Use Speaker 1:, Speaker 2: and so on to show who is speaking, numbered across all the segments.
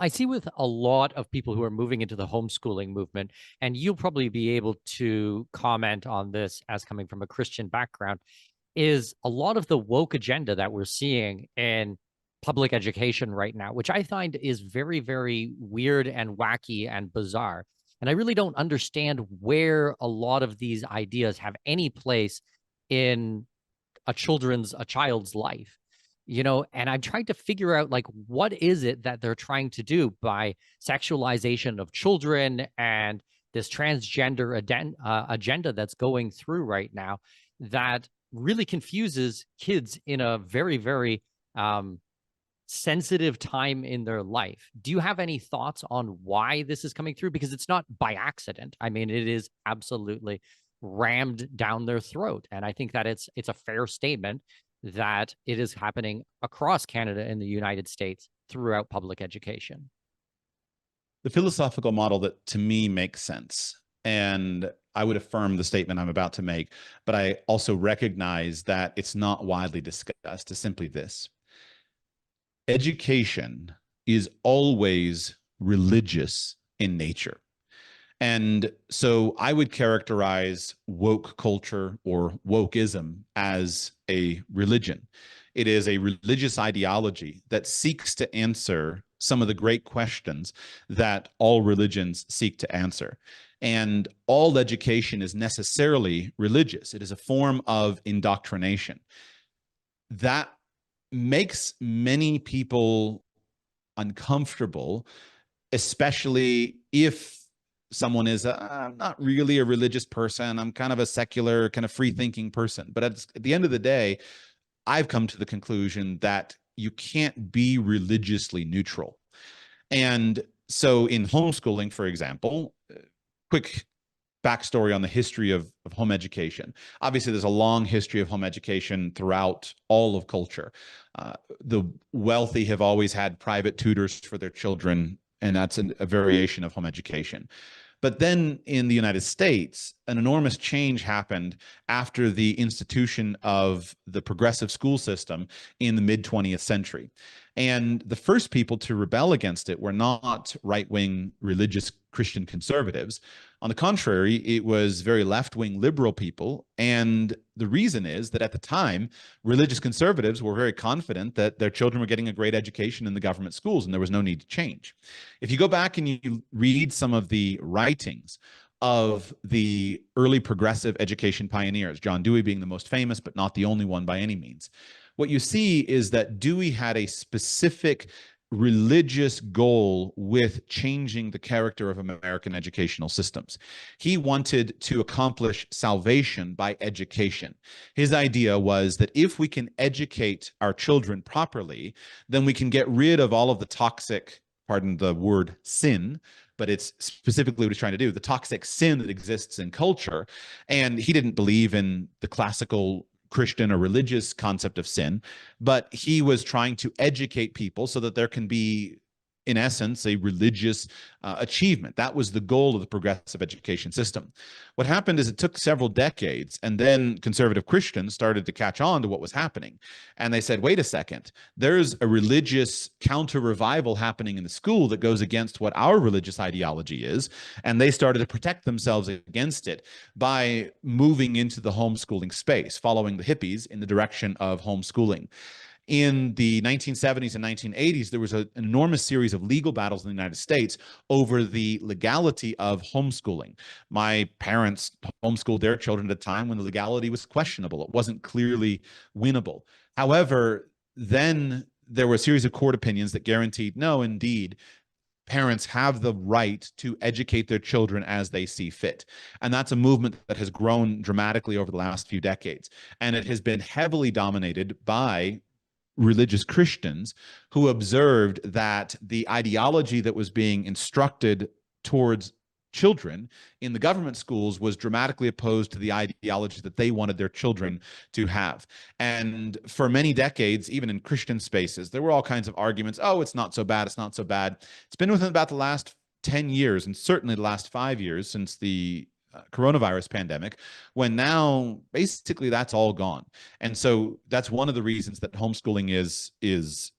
Speaker 1: I see with a lot of people who are moving into the homeschooling movement, and you'll probably be able to comment on this as coming from a Christian background, is a lot of the woke agenda that we're seeing in public education right now, which I find is very, very weird and wacky and bizarre. And I really don't understand where a lot of these ideas have any place in a child's life, and I'm trying to figure out, like, what is it that they're trying to do by sexualization of children and this transgender agenda that's going through right now that really confuses kids in a very, very um, sensitive time in their life. Do you have any thoughts on why this is coming through? Because it's not by accident. I mean, it is absolutely rammed down their throat. And I think that it's a fair statement that it is happening across Canada and the United States throughout public education.
Speaker 2: The philosophical model that to me makes sense, and I would affirm the statement I'm about to make, but I also recognize that it's not widely discussed, is simply this. Education is always religious in nature. And so I would characterize woke culture or wokeism as a religion. It is a religious ideology that seeks to answer some of the great questions that all religions seek to answer. And all education is necessarily religious. It is a form of indoctrination. That makes many people uncomfortable, especially if someone is I'm not really a religious person. I'm kind of a secular, kind of free thinking person. But at the end of the day, I've come to the conclusion that you can't be religiously neutral. And so in homeschooling, for example, quick backstory on the history of home education. Obviously, there's a long history of home education throughout all of culture. The wealthy have always had private tutors for their children, and that's a variation of home education. But then in the United States, an enormous change happened after the institution of the progressive school system in the mid 20th century. And the first people to rebel against it were not right-wing religious Christian conservatives. On the contrary, it was very left-wing liberal people. And the reason is that at the time, religious conservatives were very confident that their children were getting a great education in the government schools and there was no need to change. If you go back and you read some of the writings of the early progressive education pioneers, John Dewey being the most famous, but not the only one by any means, what you see is that Dewey had a specific religious goal with changing the character of American educational systems. He wanted to accomplish salvation by education. His idea was that if we can educate our children properly, then we can get rid of all of the toxic, pardon the word, sin, but it's specifically what he's trying to do, the toxic sin that exists in culture. And he didn't believe in the classical Christian or religious concept of sin, but he was trying to educate people so that there can be, in essence, a religious achievement. That was the goal of the progressive education system. What happened is it took several decades, and then conservative Christians started to catch on to what was happening. And they said, wait a second, there's a religious counter-revival happening in the school that goes against what our religious ideology is. And they started to protect themselves against it by moving into the homeschooling space, following the hippies in the direction of homeschooling. In the 1970s and 1980s, there was an enormous series of legal battles in the United States over the legality of homeschooling. My parents homeschooled their children at a time when the legality was questionable. It wasn't clearly winnable. However, then there were a series of court opinions that guaranteed, no, indeed, parents have the right to educate their children as they see fit. And that's a movement that has grown dramatically over the last few decades. And it has been heavily dominated by religious Christians who observed that the ideology that was being instructed towards children in the government schools was dramatically opposed to the ideology that they wanted their children to have. And for many decades, even in Christian spaces, there were all kinds of arguments. Oh, it's not so bad. It's not so bad. It's been within about the last 10 years, and certainly the last 5 years since the coronavirus pandemic, when now basically that's all gone. And so that's one of the reasons that homeschooling is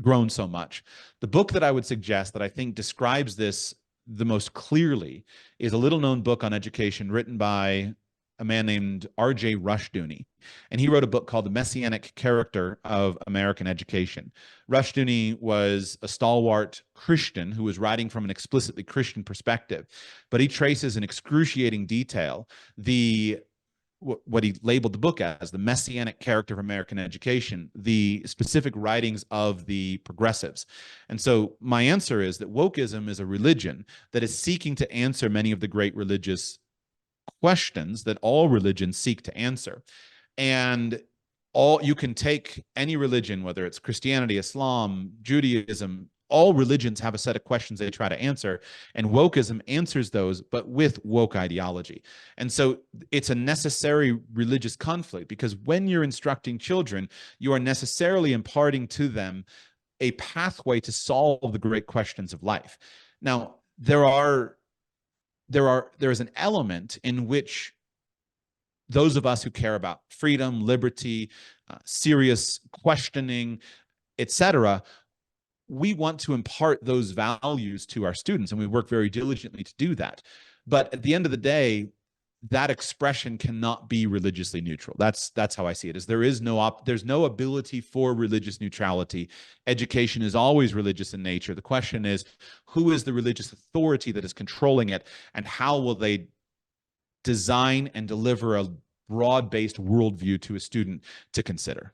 Speaker 2: grown so much. The book that I would suggest that I think describes this the most clearly is a little known book on education written by a man named R.J. Rushdoony. And he wrote a book called The Messianic Character of American Education. Rushdoony was a stalwart Christian who was writing from an explicitly Christian perspective, but he traces in excruciating detail the what he labeled the book as the messianic character of American education, the specific writings of the progressives. And so my answer is that wokeism is a religion that is seeking to answer many of the great religious questions that all religions seek to answer. And you can take any religion, whether it's Christianity, Islam, Judaism, all religions have a set of questions they try to answer, and wokeism answers those, but with woke ideology. And so it's a necessary religious conflict, because when you're instructing children, you are necessarily imparting to them a pathway to solve the great questions of life. Now, there is an element in which those of us who care about freedom, liberty, serious questioning, etc., we want to impart those values to our students, and we work very diligently to do that. But at the end of the day, that expression cannot be religiously neutral. That's how I see it. Is there's no ability for religious neutrality. Education is always religious in nature. The question is, who is the religious authority that is controlling it, and how will they design and deliver a broad-based worldview to a student to consider?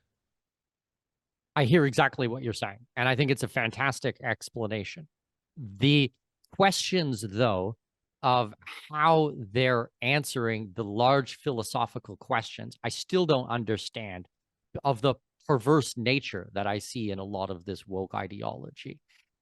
Speaker 1: I hear exactly what you're saying, and I think it's a fantastic explanation. The questions, though, of how they're answering the large philosophical questions, I still don't understand, of the perverse nature that I see in a lot of this woke ideology,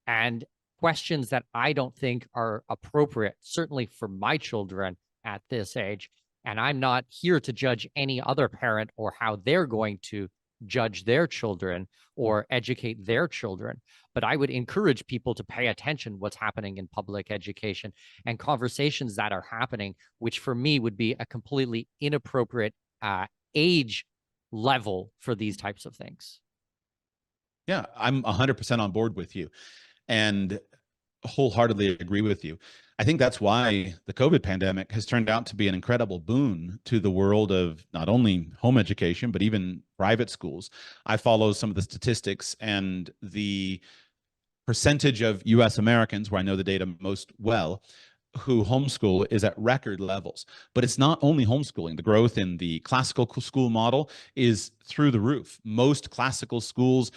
Speaker 1: and questions that I don't think are appropriate, certainly for my children at this age. And I'm not here to judge any other parent or how they're going to judge their children or educate their children. But I would encourage people to pay attention what's happening in public education and conversations that are happening, which for me would be a completely inappropriate age level for these types of things.
Speaker 2: Yeah, I'm 100% on board with you and wholeheartedly agree with you. I think that's why the COVID pandemic has turned out to be an incredible boon to the world of not only home education, but even private schools. I follow some of the statistics, and the percentage of US Americans, where I know the data most well, who homeschool is at record levels. But it's not only homeschooling. The growth in the classical school model is through the roof. Most classical schools,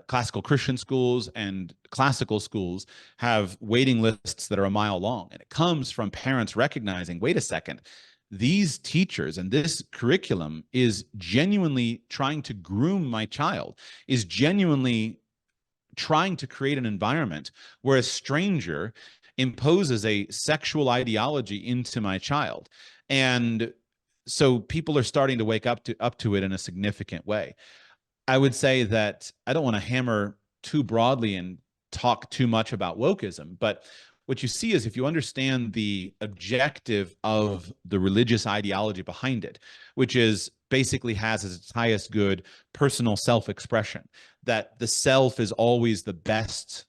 Speaker 2: classical Christian schools, and classical schools have waiting lists that are a mile long. And it comes from parents recognizing, wait a second, these teachers and this curriculum is genuinely trying to groom my child, is genuinely trying to create an environment where a stranger imposes a sexual ideology into my child. And so people are starting to wake up to it in a significant way. I would say that I don't want to hammer too broadly and talk too much about wokeism, but what you see is, if you understand the objective of the religious ideology behind it, which is basically has as its highest good personal self-expression, that the self is always the best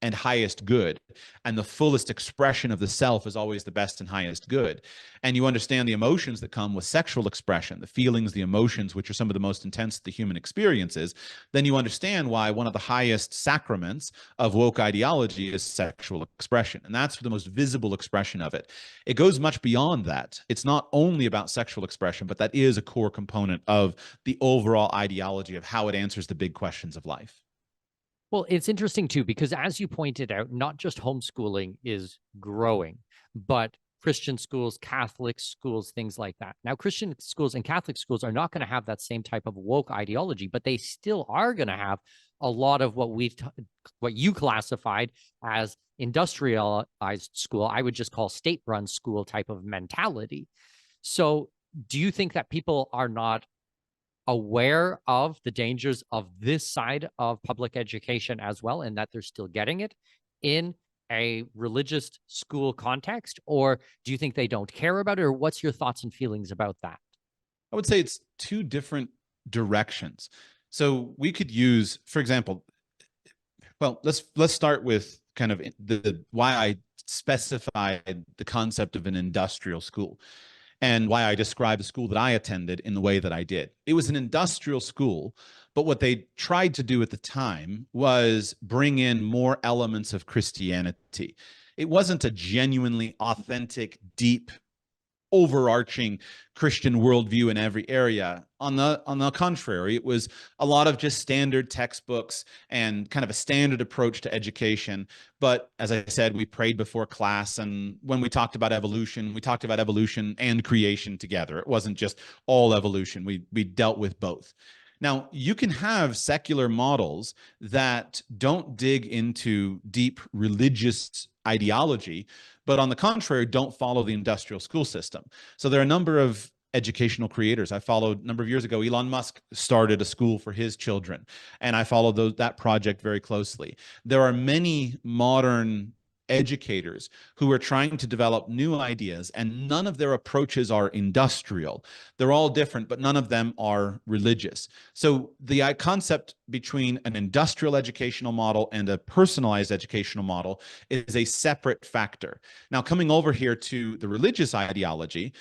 Speaker 2: and highest good, and the fullest expression of the self is always the best and highest good. And you understand the emotions that come with sexual expression, the feelings, the emotions, which are some of the most intense the human experience is, then you understand why one of the highest sacraments of woke ideology is sexual expression. And that's the most visible expression of it. It goes much beyond that. It's not only about sexual expression, but that is a core component of the overall ideology of how it answers the big questions of life.
Speaker 1: Well, it's interesting too, because as you pointed out, not just homeschooling is growing, but Christian schools, Catholic schools, things like that. Now, Christian schools and Catholic schools are not going to have that same type of woke ideology, but they still are going to have a lot of what you classified as industrialized school. I would just call state-run school type of mentality. So, do you think that people are not aware of the dangers of this side of public education as well, and that they're still getting it in a religious school context? Or do you think they don't care about it? Or what's your thoughts and feelings about that?
Speaker 2: I would say it's two different directions. So we could use, for example, well, let's start with kind of the why I specified the concept of an industrial school and why I described the school that I attended in the way that I did. It was an industrial school, but what they tried to do at the time was bring in more elements of Christianity. It wasn't a genuinely authentic, deep, overarching Christian worldview in every area. On the contrary, it was a lot of just standard textbooks and kind of a standard approach to education. But as I said, we prayed before class, and when we talked about evolution, we talked about evolution and creation together. It wasn't just all evolution. We dealt with both. Now, you can have secular models that don't dig into deep religious ideology, but on the contrary, don't follow the industrial school system. So there are a number of educational creators. I followed a number of years ago, Elon Musk started a school for his children, and I followed that project very closely. There are many modern educators who are trying to develop new ideas, and none of their approaches are industrial. They're all different, but none of them are religious. So the concept between an industrial educational model and a personalized educational model is a separate factor. Now, coming over here to the religious ideology,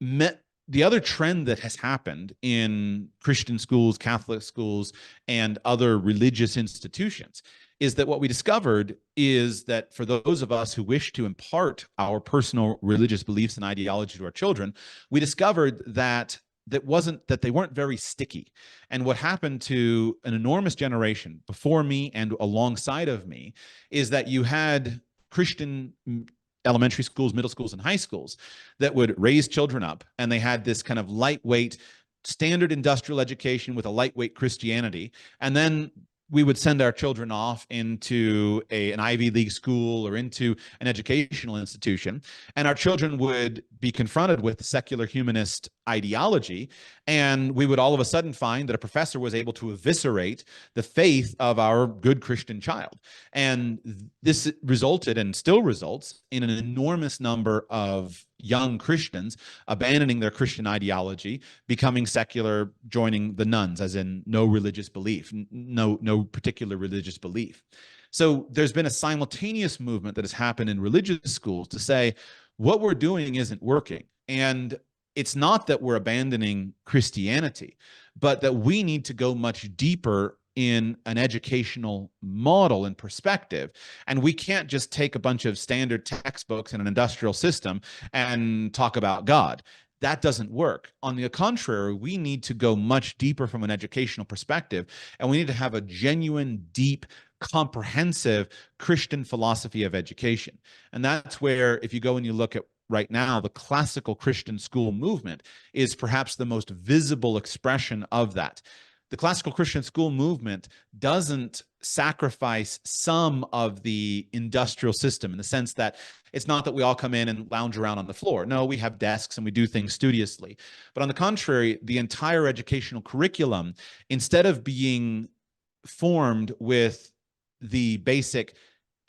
Speaker 2: the other trend that has happened in Christian schools, Catholic schools, and other religious institutions is that what we discovered is that for those of us who wish to impart our personal religious beliefs and ideology to our children, we discovered that they weren't very sticky. And what happened to an enormous generation before me and alongside of me is that you had Christian elementary schools, middle schools, and high schools that would raise children up, and they had this kind of lightweight standard industrial education with a lightweight Christianity. And then we would send our children off into an Ivy League school or into an educational institution, and our children would be confronted with secular humanist ideology, and we would all of a sudden find that a professor was able to eviscerate the faith of our good Christian child. And this resulted, and still results, in an enormous number of young Christians abandoning their Christian ideology, becoming secular, joining the nuns, as in no religious belief, no particular religious belief. So there's been a simultaneous movement that has happened in religious schools to say, what we're doing isn't working. And it's not that we're abandoning Christianity, but that we need to go much deeper in an educational model and perspective. And we can't just take a bunch of standard textbooks in an industrial system and talk about God. That doesn't work. On the contrary, we need to go much deeper from an educational perspective, and we need to have a genuine, deep, comprehensive Christian philosophy of education. And that's where, if you go and you look at right now, the classical Christian school movement is perhaps the most visible expression of that. The classical Christian school movement doesn't sacrifice some of the industrial system in the sense that it's not that we all come in and lounge around on the floor. No, we have desks and we do things studiously. But on the contrary, the entire educational curriculum, instead of being formed with the basic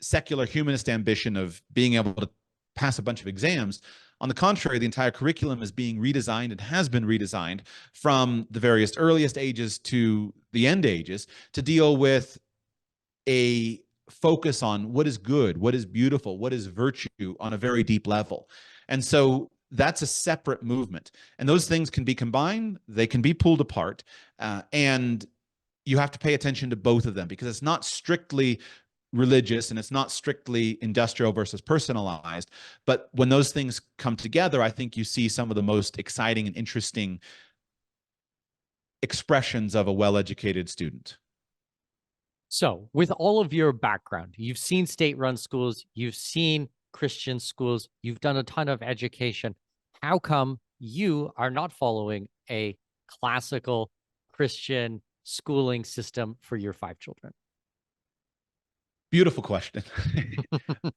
Speaker 2: secular humanist ambition of being able to pass a bunch of exams, on the contrary, the entire curriculum is being redesigned and has been redesigned from the various earliest ages to the end ages to deal with a focus on what is good, what is beautiful, what is virtue on a very deep level. And so that's a separate movement. And those things can be combined, they can be pulled apart, and you have to pay attention to both of them because it's not strictly religious and it's not strictly industrial versus personalized. But when those things come together, I think you see some of the most exciting and interesting expressions of a well-educated student.
Speaker 1: So, with all of your background, you've seen state-run schools, you've seen Christian schools, you've done a ton of education. How come you are not following a classical Christian schooling system for your 5 children?
Speaker 2: Beautiful question.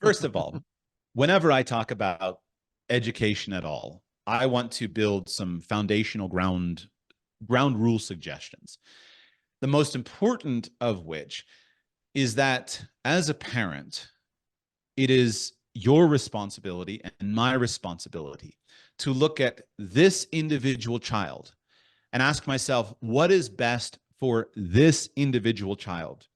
Speaker 2: First of all, whenever I talk about education at all, I want to build some foundational ground rule suggestions. The most important of which is that as a parent, it is your responsibility and my responsibility to look at this individual child and ask myself, what is best for this individual child?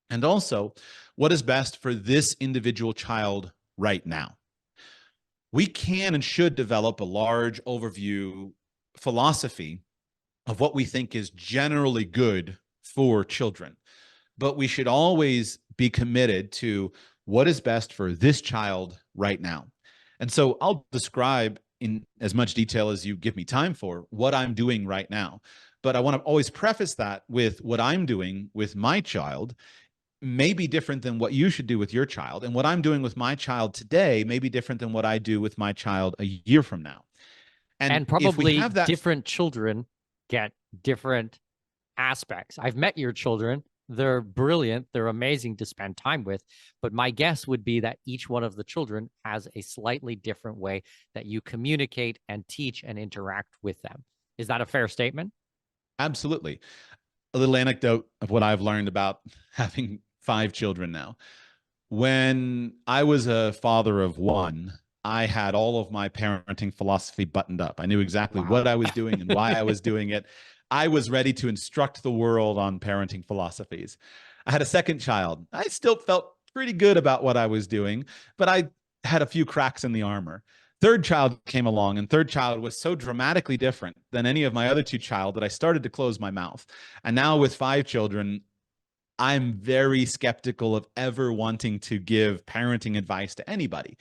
Speaker 2: And also, what is best for this individual child right now? We can and should develop a large overview philosophy of what we think is generally good for children. But we should always be committed to what is best for this child right now. And so I'll describe in as much detail as you give me time for what I'm doing right now. But I want to always preface that with what I'm doing with my child may be different than what you should do with your child. And what I'm doing with my child today may be different than what I do with my child a year from now. And
Speaker 1: And
Speaker 2: if we
Speaker 1: probably
Speaker 2: have that,
Speaker 1: different children get different aspects. I've met your children. They're brilliant. They're amazing to spend time with. But my guess would be that each one of the children has a slightly different way that you communicate and teach and interact with them. Is that a fair statement?
Speaker 2: absolutely. A little anecdote of what I've learned about having 5 children now. When I was a father of one, I had all of my parenting philosophy buttoned up. I knew exactly what I was doing and why I was doing it. I was ready to instruct the world on parenting philosophies. I had a second child. I still felt pretty good about what I was doing, but I had a few cracks in the armor. Third child came along, and third child was so dramatically different than any of my other 2 child that I started to close my mouth. And now with 5 children, I'm very skeptical of ever wanting to give parenting advice to anybody,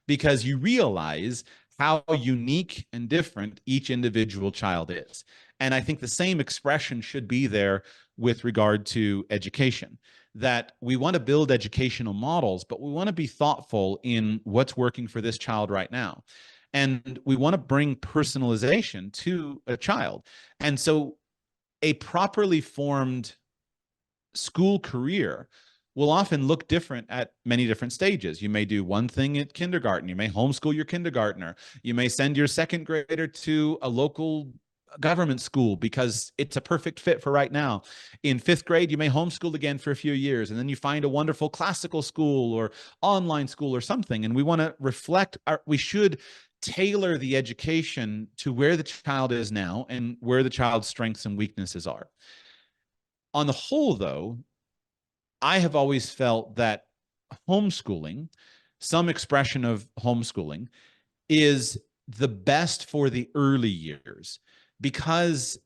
Speaker 2: because you realize how unique and different each individual child is. And I think the same expression should be there with regard to education, that we want to build educational models, but we want to be thoughtful in what's working for this child right now. And we want to bring personalization to a child. And so a properly formed school career will often look different at many different stages. You may do one thing at kindergarten. You may homeschool your kindergartner. You may send your second grader to a local government school because it's a perfect fit for right now. In 5th grade, you may homeschool again for a few years, and then you find a wonderful classical school or online school or something. And we want to reflect, we should tailor the education to where the child is now and where the child's strengths and weaknesses are. On the whole, though, I have always felt that homeschooling, some expression of homeschooling, is the best for the early years because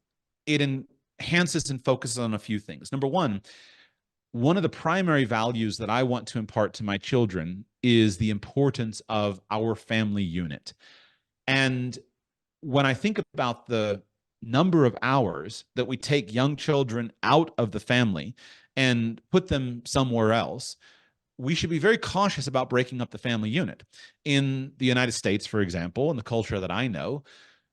Speaker 2: it enhances and focuses on a few things. Number one of the primary values that I want to impart to my children is the importance of our family unit. And when I think about the number of hours that we take young children out of the family and put them somewhere else, we should be very cautious about breaking up the family unit. In the United States, for example, in the culture that I know,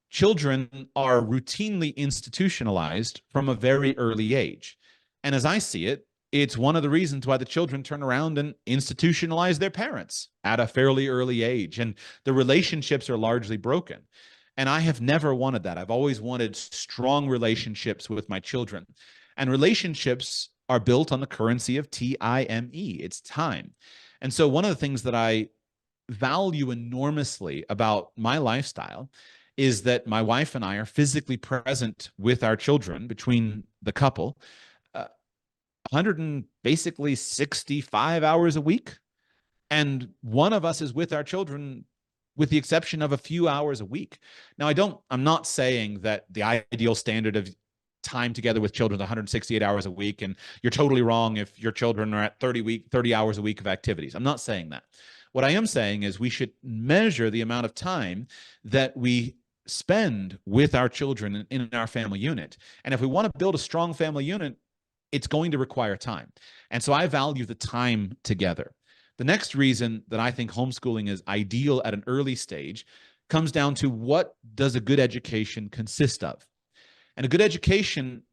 Speaker 2: children are routinely institutionalized from a very early age. And as I see it, it's one of the reasons why the children turn around and institutionalize their parents at a fairly early age. And the relationships are largely broken. And I have never wanted that. I've always wanted strong relationships with my children. And relationships are built on the currency of time. It's time. And so one of the things that I value enormously about my lifestyle is that my wife and I are physically present with our children, between the couple, 100 and basically 65 hours a week. And one of us is with our children with the exception of a few hours a week. Now, I'm not saying that the ideal standard of time together with children is 168 hours a week, and you're totally wrong if your children are at 30 hours a week of activities. I'm not saying that. What I am saying is we should measure the amount of time that we spend with our children in our family unit. And if we want to build a strong family unit, it's going to require time. And so I value the time together. The next reason that I think homeschooling is ideal at an early stage comes down to, what does a good education consist of? And a good education,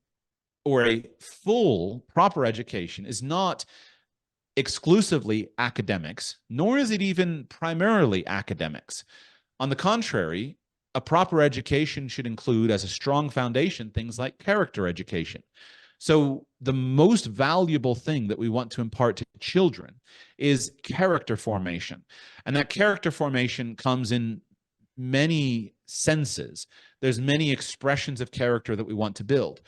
Speaker 2: or a full, proper education, is not exclusively academics, nor is it even primarily academics. On the contrary, a proper education should include, as a strong foundation, things like character education. So the most valuable thing that we want to impart to children is character formation. And that character formation comes in many senses. There's many expressions of character that we want to build.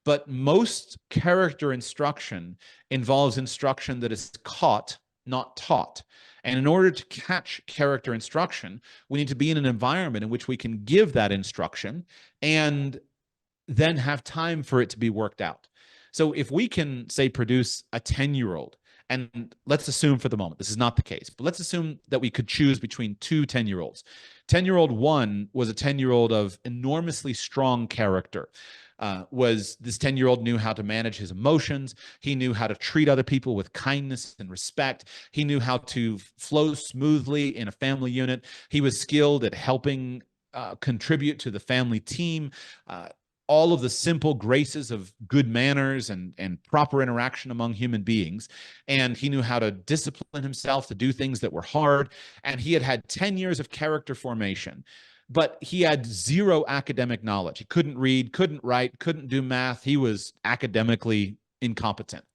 Speaker 2: But most character instruction involves instruction that is caught, not taught. And in order to catch character instruction, we need to be in an environment in which we can give that instruction and then have time for it to be worked out. So if we can, say, produce a 10-year-old, and let's assume for the moment, this is not the case, but let's assume that we could choose between two 10-year-olds. 10-year-old one was a 10-year-old of enormously strong character. Was this 10-year-old knew how to manage his emotions. He knew how to treat other people with kindness and respect. He knew how to flow smoothly in a family unit. He was skilled at helping contribute to the family team. All of the simple graces of good manners and proper interaction among human beings. And he knew how to discipline himself to do things that were hard. And he had had 10 years of character formation, but he had zero academic knowledge. He couldn't read, couldn't write, couldn't do math. He was academically incompetent.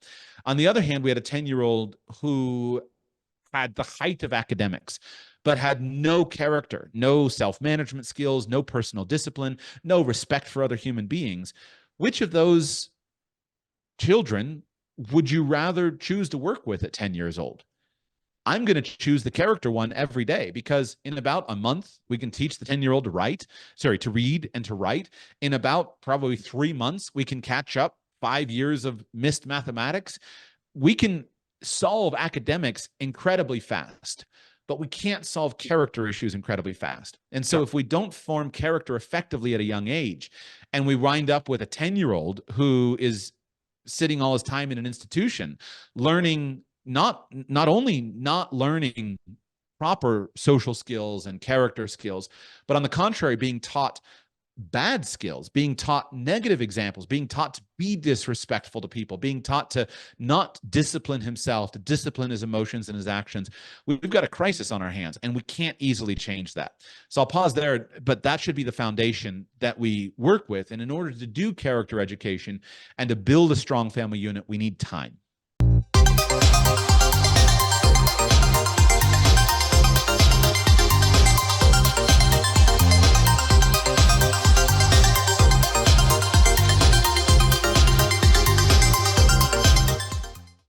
Speaker 2: On the other hand, we had a 10-year-old who had the height of academics, but had no character, no self-management skills, no personal discipline, no respect for other human beings. Which of those children would you rather choose to work with at 10 years old? I'm going to choose the character one every day, because in about a month, we can teach the 10-year-old to read and to write. In about probably 3 months, we can catch up 5 years of missed mathematics. We can solve academics incredibly fast, but we can't solve character issues incredibly fast. And so if we don't form character effectively at a young age, and we wind up with a 10-year-old who is sitting all his time in an institution, learning not only not learning proper social skills and character skills, but on the contrary, being taught bad skills, being taught negative examples, being taught to be disrespectful to people, being taught to not discipline himself, to discipline his emotions and his actions. We've got a crisis on our hands, and we can't easily change that. So I'll pause there, but that should be the foundation that we work with. And in order to do character education and to build a strong family unit, we need time.